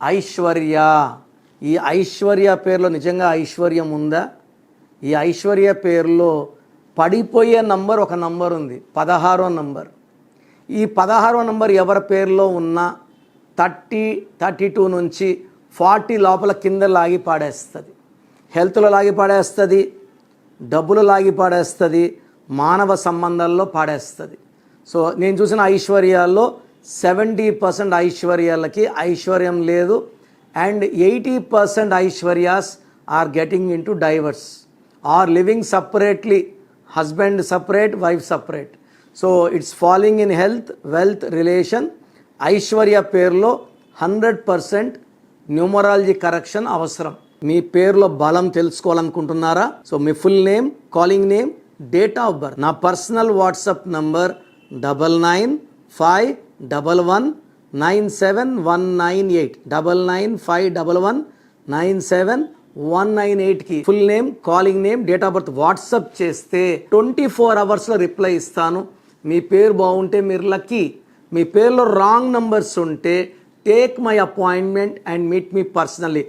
ఐశ్వర్య. ఈ ఐశ్వర్య పేరులో నిజంగా ఐశ్వర్యం ఉందా? ఈ ఐశ్వర్య పేరులో పడిపోయే నంబర్ ఒక నంబర్ ఉంది, 16వ నంబర్. ఈ 16వ నంబర్ ఎవరి పేరులో ఉన్నా 30, 32 నుంచి 40 లోపల కింద లాగి పాడేస్తుంది. హెల్త్లో లాగి పాడేస్తుంది, డబ్బులు లాగి పాడేస్తుంది, మానవ సంబంధాల్లో పాడేస్తుంది. సో నేను చూసిన ఐశ్వర్యాల్లో 70% ఐశ్వర్యాలకి ఐశ్వర్యం లేదు, అండ్ 80% Aishwaryas are getting in to divorce or living separately, husband separate, wife separate. So it's falling in health, wealth, relation. Aishwarya పేరులో 100% న్యూమరాలజీ కరెక్షన్ అవసరం. మీ పేరులో బలం తెలుసుకోవాలనుకుంటున్నారా? సో మీ full name, calling name, date of birth. నా పర్సనల్ వాట్సాప్ నంబర్ 9951197198 9951197198కి full name, calling name, date of birth WhatsApp చేస్తే 24 అవర్స్లో రిప్లై ఇస్తాను. మీ పేరు బాగుంటే మీరు లక్కీ. మీ పేరులో రాంగ్ నంబర్స్ ఉంటే take my appointment and meet me personally.